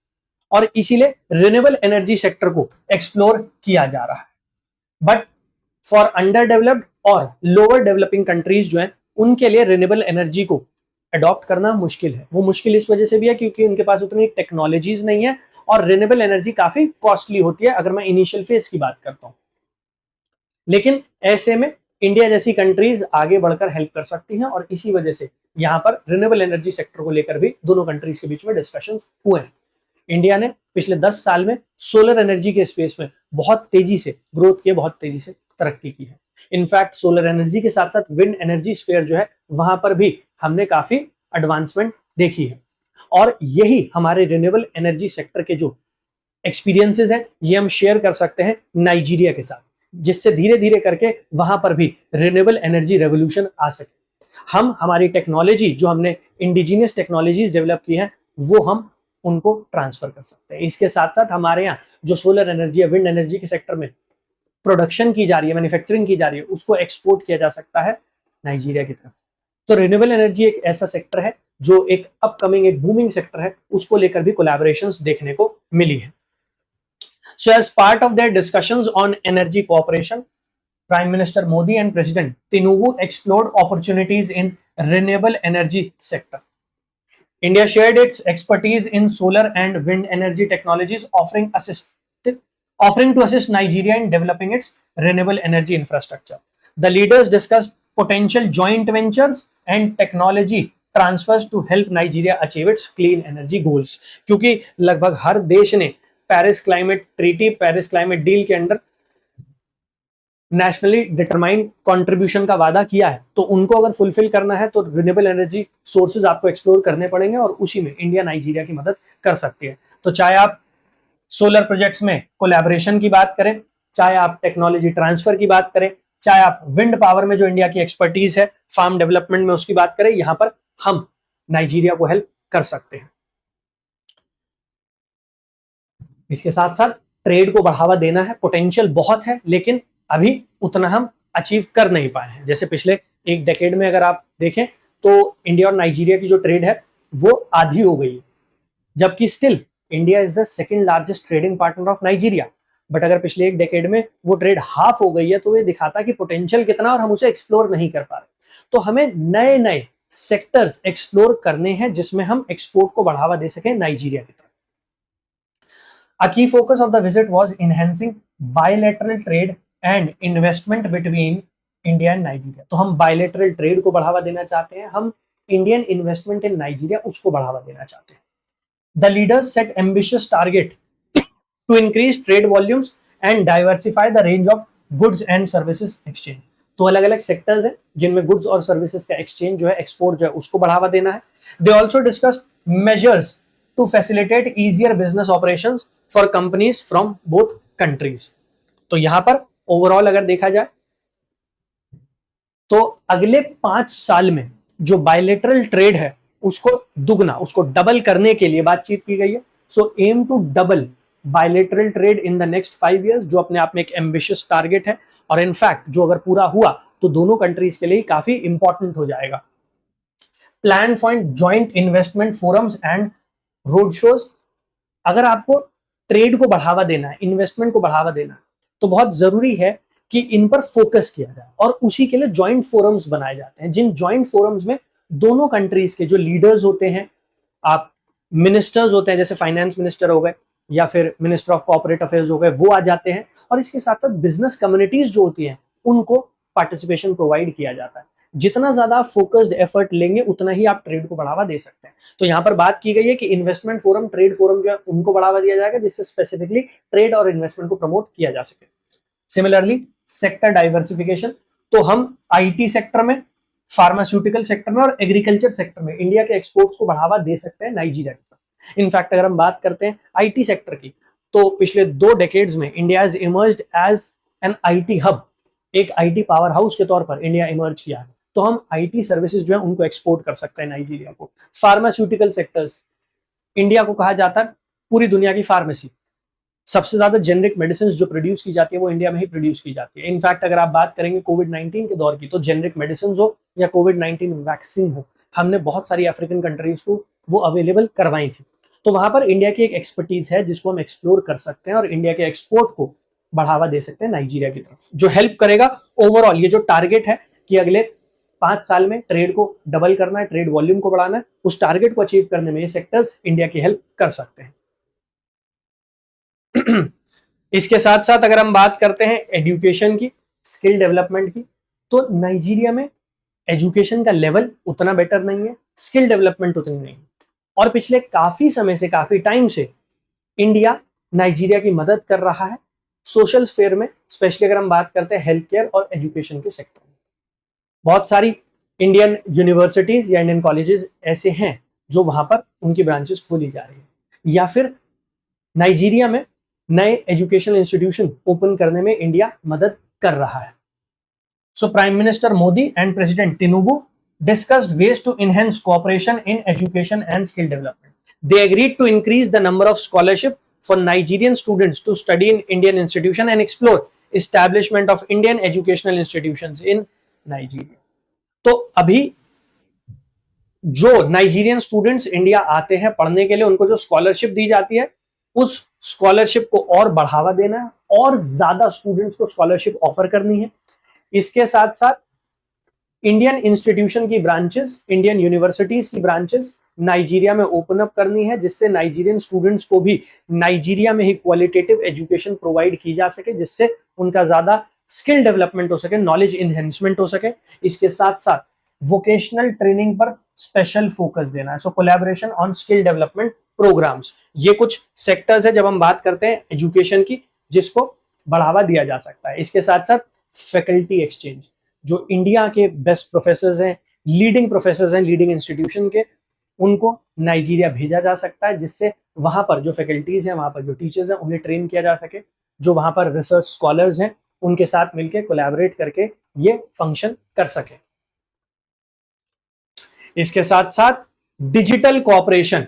और इसीलिए रिन्यूएबल एनर्जी सेक्टर को एक्सप्लोर किया जा रहा है। बट फॉर अंडर डेवलप्ड और लोअर डेवलपिंग कंट्रीज जो है उनके लिए रिन्यूएबल एनर्जी को अडॉप्ट करना मुश्किल है। वो मुश्किल इस वजह से भी है क्योंकि उनके पास उतनी टेक्नोलॉजीज नहीं है और रिन्यूएबल एनर्जी काफी कॉस्टली होती है अगर मैं इनिशियल फेज की बात करता हूं। लेकिन ऐसे में इंडिया जैसी कंट्रीज आगे बढ़कर हेल्प कर सकती हैं और इसी वजह से यहां पर रिन्यूएबल एनर्जी सेक्टर को लेकर भी दोनों कंट्रीज के बीच में डिस्कशन हुए हैं। इंडिया ने पिछले 10 साल में सोलर एनर्जी के स्पेस में बहुत तेजी से ग्रोथ की, बहुत तेजी से तरक्की की है। इनफैक्ट सोलर एनर्जी के साथ साथ विंड एनर्जी स्फीयर जो है वहां पर भी हमने काफी एडवांसमेंट देखी है। और यही हमारे रिन्यूएबल एनर्जी सेक्टर के जो एक्सपीरियंसेस हैं ये हम शेयर कर सकते हैं नाइजीरिया के साथ, जिससे धीरे धीरे करके वहां पर भी रिन्यूएबल एनर्जी रेवोल्यूशन आ सके। हम हमारी टेक्नोलॉजी जो हमने इंडिजिनियस टेक्नोलॉजीज डेवलप की है वो हम उनको ट्रांसफर कर सकते हैं। इसके साथ साथ हमारे यहाँ जो सोलर एनर्जी या विंड एनर्जी के सेक्टर में प्रोडक्शन की जा रही है, मैन्युफैक्चरिंग की जा रही है, उसको एक्सपोर्ट किया जा सकता है नाइजीरिया की तरफ। तो रिन्यूएबल एनर्जी एक ऐसा सेक्टर है जो एक अपकमिंग, एक बूमिंग सेक्टर है, उसको लेकर भी कोलैबोरेशंस देखने को मिली है। So as part of their discussions on energy cooperation, Prime Minister Modi and President Tinubu explored opportunities in renewable energy sector. India shared its expertise in solar and wind energy technologies, offering to assist Nigeria in developing its renewable energy infrastructure. The leaders discussed potential joint ventures and technology transfers to help Nigeria achieve its clean energy goals. क्योंकि लगभग हर देश ने Paris climate treaty, Paris climate deal के under nationally determined contribution का वादा किया है, तो उनको अगर फुलफिल करना है तो रिन्यूएबल एनर्जी सोर्सेज आपको एक्सप्लोर करने पड़ेंगे और उसी में इंडिया नाइजीरिया की मदद कर सकती है। तो चाहे आप सोलर प्रोजेक्ट्स में कोलैबोरेशन की बात करें, चाहे आप टेक्नोलॉजी ट्रांसफर की बात करें, चाहे आप विंड पावर में जो इंडिया की एक्सपर्टीज है, फार्म डेवलपमेंट में उसकी बात करें, यहां पर हम नाइजीरिया को हेल्प कर सकते हैं। इसके साथ साथ ट्रेड को बढ़ावा देना है, पोटेंशियल बहुत है लेकिन अभी उतना हम अचीव कर नहीं पाए हैं। जैसे पिछले एक डेकेड में अगर आप देखें तो इंडिया और नाइजीरिया की जो ट्रेड है वो आधी हो गई है, जबकि still India is the second largest trading partner of Nigeria. But अगर पिछले एक डेकेड में वो ट्रेड हाफ हो गई है तो ये दिखाता है कि पोटेंशियल कितना और हम उसे एक्सप्लोर नहीं कर पा रहे। तो हमें नए नए सेक्टर्स एक्सप्लोर करने हैं जिसमें हम एक्सपोर्ट को बढ़ावा दे सकें नाइजीरिया की तरफ। A key focus of the visit was enhancing bilateral trade and investment between India and Nigeria. तो हम bilateral trade को बढ़ावा देना चाहते हैं, हम इंडियन इन्वेस्टमेंट इन नाइजीरिया उसको बढ़ावा देना चाहते हैं। The leaders set ambitious target to increase trade volumes and diversify the range of goods and services exchange. तो अलग अलग सेक्टर्स हैं जिनमें गुड्स और सर्विसेज का एक्सचेंज जो है, एक्सपोर्ट जो है, उसको बढ़ावा देना है। They also discuss measures to facilitate easier business operations for companies from both countries. तो यहां पर ओवरऑल अगर देखा जाए तो अगले 5 साल में जो बायलेटरल ट्रेड है उसको दुगना, उसको डबल करने के लिए बातचीत की गई है। So aim to double bilateral trade in the next 5 years, जो अपने आप में एक एम्बिशियस टारगेट है और इनफैक्ट जो अगर पूरा हुआ तो दोनों कंट्रीज के लिए काफी इंपॉर्टेंट हो जाएगा। Plan for joint investment forums and road shows. अगर आपको ट्रेड को बढ़ावा देना है, इन्वेस्टमेंट को बढ़ावा देना है, तो बहुत जरूरी है कि इन पर फोकस किया जाए और उसी के लिए जॉइंट फोरम्स बनाए जाते हैं, जिन जॉइंट फोरम्स में दोनों कंट्रीज के जो लीडर्स होते हैं, आप मिनिस्टर्स होते हैं, जैसे फाइनेंस मिनिस्टर हो गए या फिर मिनिस्टर ऑफ कॉर्पोरेट अफेयर्स हो गए, वो आ जाते हैं। और इसके साथ साथ बिजनेस कम्युनिटीज जो होती हैं उनको पार्टिसिपेशन प्रोवाइड किया जाता है। जितना ज्यादा फोकस्ड एफर्ट लेंगे उतना ही आप ट्रेड को बढ़ावा दे सकते हैं। तो यहां पर बात की गई है कि इन्वेस्टमेंट फोरम, ट्रेड फोरम जो है उनको बढ़ावा दिया जाएगा, जिससे स्पेसिफिकली ट्रेड और इन्वेस्टमेंट को प्रमोट किया जा सके। सिमिलरली सेक्टर डाइवर्सिफिकेशन, तो हम आईटी सेक्टर में, फार्मास्यूटिकल सेक्टर में और एग्रीकल्चर सेक्टर में इंडिया के एक्सपोर्ट्स को बढ़ावा दे सकते हैं नाइजीरिया की तरफ। इनफैक्ट अगर हम बात करते हैं आईटी सेक्टर की, तो पिछले 2 डेकेड्स में India has emerged as an IT hub, एक आईटी पावर हाउस के तौर पर इंडिया इमर्ज किया है। तो हम आईटी सर्विसेज जो है उनको एक्सपोर्ट कर सकते हैं नाइजीरिया को। फार्मास्यूटिकल सेक्टर्स, इंडिया को कहा जाता है पूरी दुनिया की फार्मेसी। सबसे ज्यादा जेनरिक मेडिसिन जो प्रोड्यूस की जाती है वो इंडिया में ही प्रोड्यूस की जाती है। इनफैक्ट अगर आप बात करेंगे कोविड-19 के दौर की, तो जेनरिक मेडिसिन हो या कोविड-19 वैक्सीन हो, हमने बहुत सारी अफ्रीकन कंट्रीज को वो अवेलेबल करवाई थी। तो वहां पर इंडिया की एक एक्सपर्टीज है जिसको हम एक्सप्लोर कर सकते हैं और इंडिया के एक्सपोर्ट को बढ़ावा दे सकते हैं नाइजीरिया की तरफ, जो हेल्प करेगा ओवरऑल ये जो टारगेट है कि अगले 5 साल में ट्रेड को डबल करना है, ट्रेड वॉल्यूम को बढ़ाना है, उस टारगेट को अचीव करने में ये सेक्टर्स इंडिया की हेल्प कर सकते हैं। इसके साथ साथ अगर हम बात करते हैं एजुकेशन की, स्किल डेवलपमेंट की, तो नाइजीरिया में एजुकेशन का लेवल उतना बेटर नहीं है, स्किल डेवलपमेंट उतनी नहीं है। और पिछले काफी समय से, काफी टाइम से इंडिया नाइजीरिया की मदद कर रहा है सोशल स्फेयर में, स्पेशली अगर हम बात करते हैं हेल्थ केयर और एजुकेशन के सेक्टर में। बहुत सारी इंडियन यूनिवर्सिटीज या इंडियन कॉलेजेस ऐसे हैं जो वहां पर उनकी ब्रांचेस खोली जा रही है, या फिर नाइजीरिया में नए एजुकेशनल इंस्टीट्यूशन ओपन करने में इंडिया मदद कर रहा है। So prime minister Modi and president तिनुबू discussed ways to enhance cooperation in education and skill development. They agreed to increase the number of scholarship for Nigerian students to study in Indian institution and explore establishment of Indian educational institutions in Nigeria. तो अभी जो Nigerian students India आते हैं पढ़ने के लिए, उनको जो स्कॉलरशिप दी जाती है, उस स्कॉलरशिप को और बढ़ावा देना है और ज्यादा स्टूडेंट्स को स्कॉलरशिप ऑफर करनी है। इसके साथ साथ इंडियन इंस्टीट्यूशन की ब्रांचेस, इंडियन यूनिवर्सिटीज की ब्रांचेस नाइजीरिया में ओपन अप करनी है, जिससे नाइजीरियन स्टूडेंट्स को भी नाइजीरिया में ही क्वालिटेटिव एजुकेशन प्रोवाइड की जा सके, जिससे उनका ज्यादा स्किल डेवलपमेंट हो सके, नॉलेज इनहेंसमेंट हो सके। इसके साथ साथ वोकेशनल ट्रेनिंग पर स्पेशल फोकस देना है। So collaboration on skill development programmes, ये कुछ सेक्टर्स है जब हम बात करते हैं एजुकेशन की, जिसको बढ़ावा दिया जा सकता है। इसके साथ साथ फैकल्टी एक्सचेंज, जो इंडिया के बेस्ट प्रोफेसर्स हैं, लीडिंग प्रोफेसर्स हैं लीडिंग इंस्टीट्यूशन के, उनको नाइजीरिया भेजा जा सकता है, जिससे वहां पर जो फैकल्टीज हैं, वहां पर जो टीचर्स हैं, उन्हें ट्रेन किया जा सके। जो वहां पर रिसर्च स्कॉलर्स हैं उनके साथ मिलकर कोलैबोरेट करके ये फंक्शन कर सके। इसके साथ साथ डिजिटल कोऑपरेशन,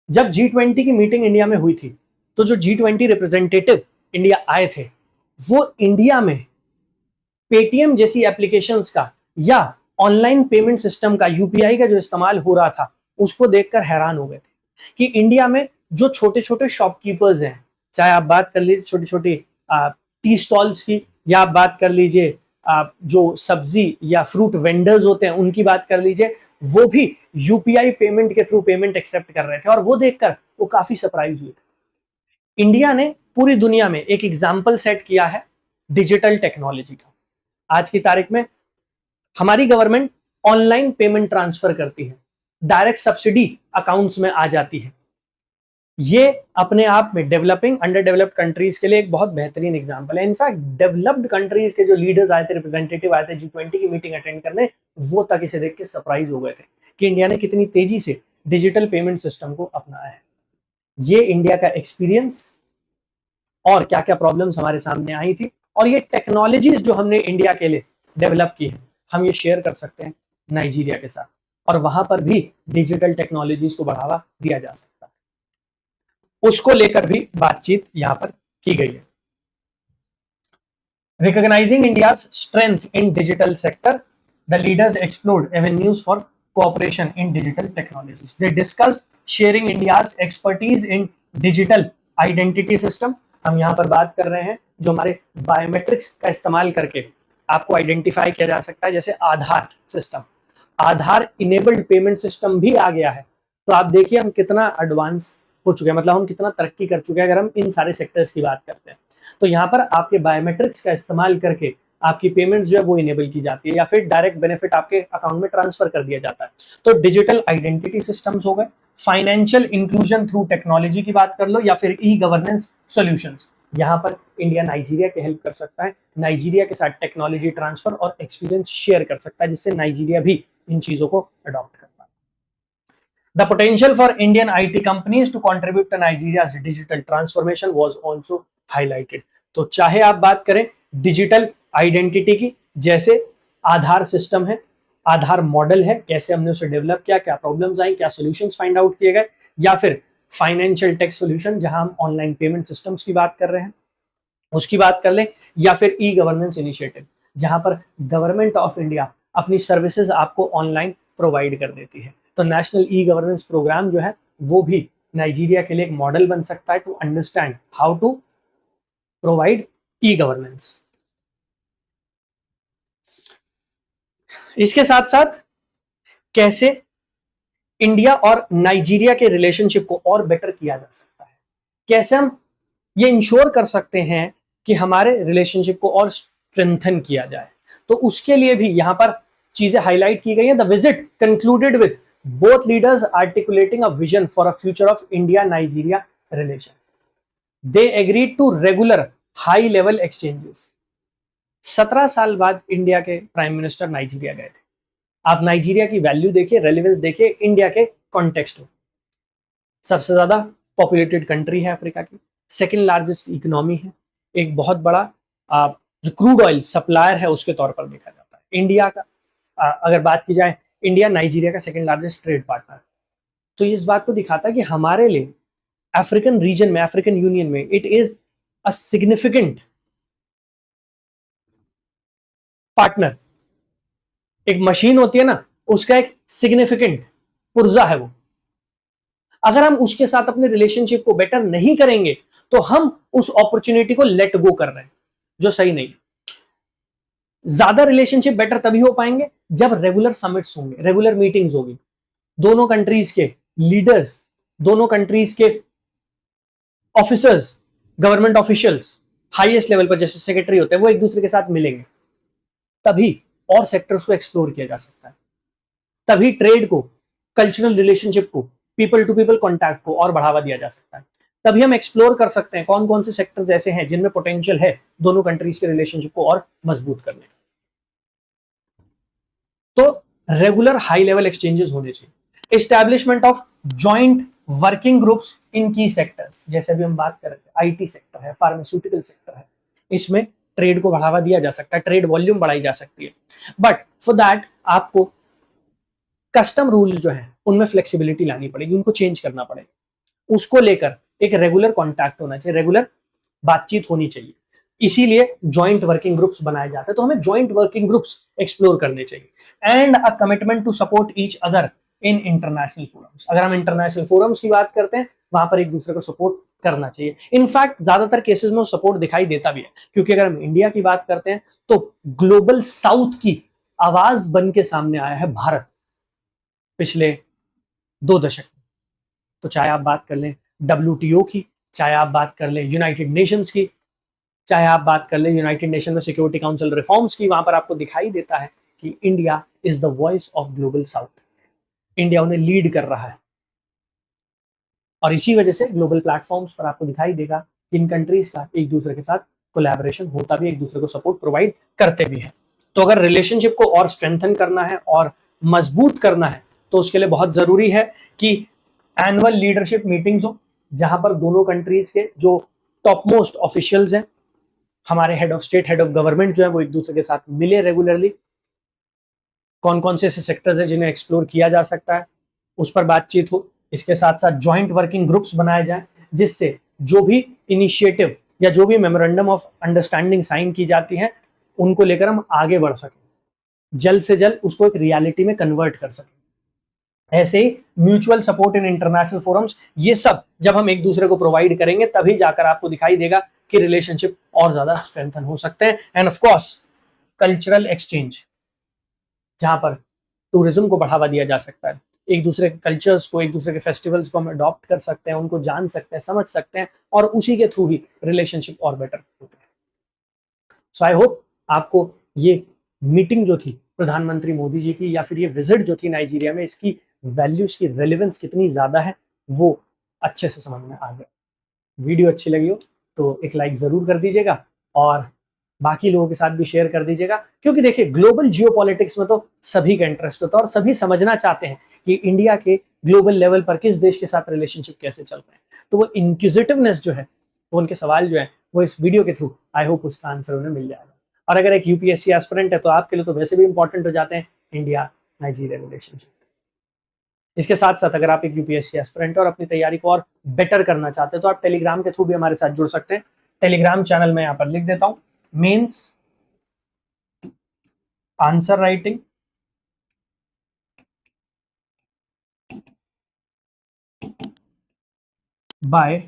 जब G20 की मीटिंग इंडिया में हुई थी, तो जो G20 रिप्रेजेंटेटिव इंडिया आए थे, वो इंडिया में पेटीएम जैसी एप्लीकेशंस का या ऑनलाइन पेमेंट सिस्टम का, यूपीआई का जो इस्तेमाल हो रहा था, उसको देखकर हैरान हो गए थे कि इंडिया में जो छोटे छोटे शॉपकीपर्स हैं, चाहे आप बात कर लीजिए छोटी छोटी टी स्टॉल्स की, या आप बात कर लीजिए जो सब्जी या फ्रूट वेंडर्स होते हैं उनकी बात कर लीजिए, वो भी यूपीआई पेमेंट के थ्रू पेमेंट एक्सेप्ट कर रहे थे और वो देखकर वो काफी सरप्राइज हुए थे। इंडिया ने पूरी दुनिया में एक एग्जाम्पल सेट किया है डिजिटल टेक्नोलॉजी का। आज की तारीख में हमारी गवर्नमेंट ऑनलाइन पेमेंट ट्रांसफर करती है, डायरेक्ट सब्सिडी अकाउंट्स में आ जाती है। ये अपने आप में डेवलपिंग अंडर डेवलप्ड कंट्रीज के लिए एक बहुत बेहतरीन एग्जांपल है। इनफैक्ट डेवलप्ड कंट्रीज के जो लीडर्स आए थे, रिप्रेजेंटेटिव आए थे G20 की मीटिंग अटेंड करने, वो तक इसे देख के सरप्राइज हो गए थे कि इंडिया ने कितनी तेजी से डिजिटल पेमेंट सिस्टम को अपनाया है। ये इंडिया का एक्सपीरियंस और क्या क्या प्रॉब्लम्स हमारे सामने आई थी, और ये टेक्नोलॉजीज जो हमने इंडिया के लिए डेवलप की है, हम ये शेयर कर सकते हैं नाइजीरिया के साथ, और वहां पर भी डिजिटल टेक्नोलॉजीज को बढ़ावा दिया जा सकता है। उसको लेकर भी बातचीत यहां पर की गई है। Recognizing India's strength in digital sector, the leaders explored avenues for cooperation in digital technologies. They discussed sharing India's expertise in digital identity system. हम यहाँ पर बात कर रहे हैं जो हमारे बायोमेट्रिक्स का इस्तेमाल करके आपको आइडेंटिफाई किया जा सकता है, जैसे आधार सिस्टम, आधार इनेबल्ड पेमेंट सिस्टम भी आ गया है। तो आप देखिए हम कितना एडवांस हो चुके हैं, मतलब हम कितना तरक्की कर चुके हैं अगर हम इन सारे सेक्टर्स की बात करते हैं। तो यहाँ पर आपके बायोमेट्रिक्स का इस्तेमाल करके आपकी पेमेंट जो है वो इनेबल की जाती है, या फिर डायरेक्ट बेनिफिट आपके अकाउंट में ट्रांसफर कर दिया जाता है। तो डिजिटल आइडेंटिटी सिस्टम्स हो गए, फाइनेंशियल इंक्लूजन थ्रू टेक्नोलॉजी की बात कर लो, या फिर ई गवर्नेंस सॉल्यूशंस। यहाँ पर इंडिया नाइजीरिया की हेल्प कर सकता है, नाइजीरिया के साथ टेक्नोलॉजी ट्रांसफर और एक्सपीरियंस शेयर कर सकता है, जिससे नाइजीरिया भी इन चीजों को अडॉप्ट कर पाए। The potential for Indian IT companies to contribute to Nigeria's digital transformation was also highlighted. तो चाहे आप बात करें डिजिटल आइडेंटिटी की, जैसे आधार सिस्टम है, आधार मॉडल है, कैसे हमने उसे डेवलप किया, क्या प्रॉब्लम्स आई, क्या सॉल्यूशंस फाइंड आउट किए गए, या फिर फाइनेंशियल टेक सॉल्यूशन जहां हम ऑनलाइन पेमेंट सिस्टम्स की बात कर रहे हैं उसकी बात कर लें, या फिर ई गवर्नेंस इनिशिएटिव जहां पर गवर्नमेंट ऑफ इंडिया अपनी सर्विसेज आपको ऑनलाइन प्रोवाइड कर देती है। तो नेशनल ई गवर्नेंस प्रोग्राम जो है वो भी नाइजीरिया के लिए एक मॉडल बन सकता है to understand how to provide e governance. इसके साथ साथ कैसे इंडिया और नाइजीरिया के रिलेशनशिप को और बेटर किया जा सकता है, कैसे हम ये इंश्योर कर सकते हैं कि हमारे रिलेशनशिप को और स्ट्रेंथन किया जाए, तो उसके लिए भी यहां पर चीजें हाईलाइट की गई हैं। The visit concluded with both leaders articulating a vision for a future of India-Nigeria relation. They agreed to regular high-level exchanges. 17 साल बाद इंडिया के प्राइम मिनिस्टर नाइजीरिया गए थे। आप नाइजीरिया की वैल्यू देखिए, रेलेवेंस देखिए इंडिया के कॉन्टेक्स्ट में। सबसे ज्यादा पॉपुलेटेड कंट्री है अफ्रीका की, सेकेंड लार्जेस्ट इकोनॉमी है, एक बहुत बड़ा जो क्रूड ऑयल सप्लायर है उसके तौर पर देखा जाता है। इंडिया का अगर बात की जाए, इंडिया नाइजीरिया का सेकंड लार्जेस्ट ट्रेड पार्टनर। तो इस बात को दिखाता है कि हमारे लिए अफ्रीकन रीजन में, अफ्रीकन यूनियन में it is a significant partner. एक मशीन होती है ना, उसका एक सिग्निफिकेंट पुर्जा है वो। अगर हम उसके साथ अपने रिलेशनशिप को बेटर नहीं करेंगे तो हम उस अपॉर्चुनिटी को लेट गो कर रहे हैं, जो सही नहीं है। ज्यादा रिलेशनशिप बेटर तभी हो पाएंगे जब रेगुलर समिट्स होंगे, रेगुलर मीटिंग्स होगी, दोनों कंट्रीज के लीडर्स, दोनों कंट्रीज के officers, government officials highest level पर जैसे सेक्रेटरी होते हैं वो एक दूसरे के साथ मिलेंगे, तभी और सेक्टर्स को एक्सप्लोर किया जा सकता है, तभी ट्रेड को, कल्चरल रिलेशनशिप को, पीपल टू पीपल कॉन्टैक्ट को और बढ़ावा दिया जा सकता है। तभी हम एक्सप्लोर कर सकते हैं कौन कौन से सेक्टर्स ऐसे हैं जिनमें पोटेंशियल है दोनों कंट्रीज के रिलेशनशिप को और मजबूत करने का। तो रेगुलर हाई लेवल एक्सचेंजेस होने चाहिए। Establishment of joint working groups in की सेक्टर्स, जैसे भी हम बात कर रहे हैं, आईटी सेक्टर है, फार्मास्यूटिकल सेक्टर है, इसमें ट्रेड को बढ़ावा दिया जा सकता है, ट्रेड वॉल्यूम बढ़ाई जा सकती है। बट फॉर दैट आपको कस्टम रूल्स जो है उनमें फ्लेक्सिबिलिटी लानी पड़ेगी, उनको चेंज करना पड़ेगा। उसको लेकर एक रेगुलर कॉन्टैक्ट होना चाहिए, रेगुलर बातचीत होनी चाहिए। इसीलिए ज्वाइंट वर्किंग ग्रुप्स बनाए जाते हैं। तो हमें ज्वाइंट वर्किंग ग्रुप्स एक्सप्लोर करने चाहिए, and a commitment to support each other in international forums. अगर हम इंटरनेशनल फोरम्स की बात करते हैं, वहां पर एक दूसरे को सपोर्ट करना चाहिए। इनफैक्ट ज्यादातर केसेस में वो सपोर्ट दिखाई देता भी है, क्योंकि अगर हम इंडिया की बात करते हैं तो ग्लोबल साउथ की आवाज बन के सामने आया है भारत पिछले 2 दशक में। तो चाहे आप बात कर लें WTO की, चाहे आप बात कर लें यूनाइटेड नेशंस की, चाहे आप बात कर लें यूनाइटेड नेशन में सिक्योरिटी काउंसिल रिफॉर्म्स की, वहां पर आपको दिखाई देता है कि India is the voice of global south. India उन्हें लीड कर रहा है। और इसी वजह से ग्लोबल प्लेटफॉर्म्स पर आपको दिखाई देगा कि इन कंट्रीज का एक दूसरे के साथ कोलैबोरेशन होता भी, एक दूसरे को सपोर्ट प्रोवाइड करते भी है। तो अगर रिलेशनशिप को और स्ट्रेंथन करना है और मजबूत करना है तो उसके लिए बहुत जरूरी है कि एनुअल लीडरशिप मीटिंग्स हो, जहां पर दोनों कंट्रीज के जो टॉप मोस्ट ऑफिशियल्स हैं, हमारे head of state, head of government जो है, वो एक दूसरे के साथ मिले रेगुलरली। कौन कौन से ऐसे सेक्टर्स हैं जिन्हें एक्सप्लोर किया जा सकता है, उस पर बातचीत हो। इसके साथ साथ ज्वाइंट वर्किंग ग्रुप्स बनाए जाएं, जिससे जो भी इनिशिएटिव या जो भी मेमोरेंडम ऑफ अंडरस्टैंडिंग साइन की जाती है उनको लेकर हम आगे बढ़ सकें, जल्द से जल्द उसको एक रियलिटी में कन्वर्ट कर सकें। ऐसे ही mutual support in international forums, ये सब जब हम एक दूसरे को प्रोवाइड करेंगे तभी जाकर आपको दिखाई देगा कि रिलेशनशिप और ज्यादा स्ट्रेंथन हो सकते हैं। End of course cultural exchange, जहां पर टूरिज्म को बढ़ावा दिया जा सकता है, एक दूसरे के कल्चर्स को, एक दूसरे के फेस्टिवल्स को हम अडॉप्ट कर सकते हैं, उनको जान सकते हैं, समझ सकते हैं, और उसी के थ्रू ही रिलेशनशिप और बेटर होते हैं। सो आई होप आपको ये मीटिंग जो थी प्रधानमंत्री मोदी जी की, या फिर ये विजिट जो थी नाइजीरिया में, इसकी वैल्यूज की रेलेवेंस कितनी ज्यादा है वो अच्छे से समझ में आ गया। वीडियो अच्छी लगी हो तो एक लाइक जरूर कर दीजिएगा और बाकी लोगों के साथ भी शेयर कर दीजिएगा, क्योंकि देखिए ग्लोबल जियोपॉलिटिक्स में तो सभी का इंटरेस्ट होता है और सभी समझना चाहते हैं कि इंडिया के ग्लोबल लेवल पर किस देश के साथ रिलेशनशिप कैसे चल रहे हैं। तो वो इंक्विजिटिवनेस जो है, वो उनके सवाल जो है, वो इस वीडियो के थ्रू आई होप उसका आंसर उन्हें मिल जाएगा। और अगर एक यूपीएससी एस्पिरेंट है तो आपके लिए तो वैसे भी इंपॉर्टेंट हो जाते हैं इंडिया नाइजीरिया रिलेशनशिप। इसके साथ साथ अगर आप एक यूपीएससी एस्पिरेंट और अपनी तैयारी को और बेटर करना चाहते हैं तो आप टेलीग्राम के थ्रू भी हमारे साथ जुड़ सकते हैं। टेलीग्राम चैनल में यहाँ पर लिख देता हूं, mains answer writing by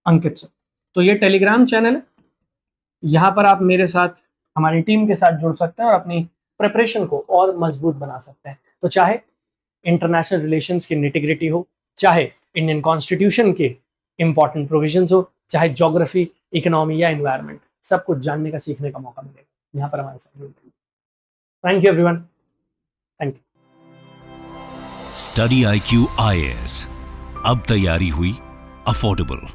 Ankit sir. तो ये टेलीग्राम चैनल है, यहां पर आप मेरे साथ, हमारी टीम के साथ जुड़ सकते हैं और अपनी प्रिपरेशन को और मजबूत बना सकते हैं। तो चाहे इंटरनेशनल रिलेशंस की निटिग्रिटी हो, चाहे इंडियन कॉन्स्टिट्यूशन के इंपॉर्टेंट प्रोविजंस हो, चाहे ज्योग्राफी, इकोनॉमी या एनवायरनमेंट, सब कुछ जानने का, सीखने का मौका मिलेगा यहाँ पर हमारे साथ। Thank you everyone, thank you. Study IQ IAS, अब तैयारी हुई अफोर्डेबल।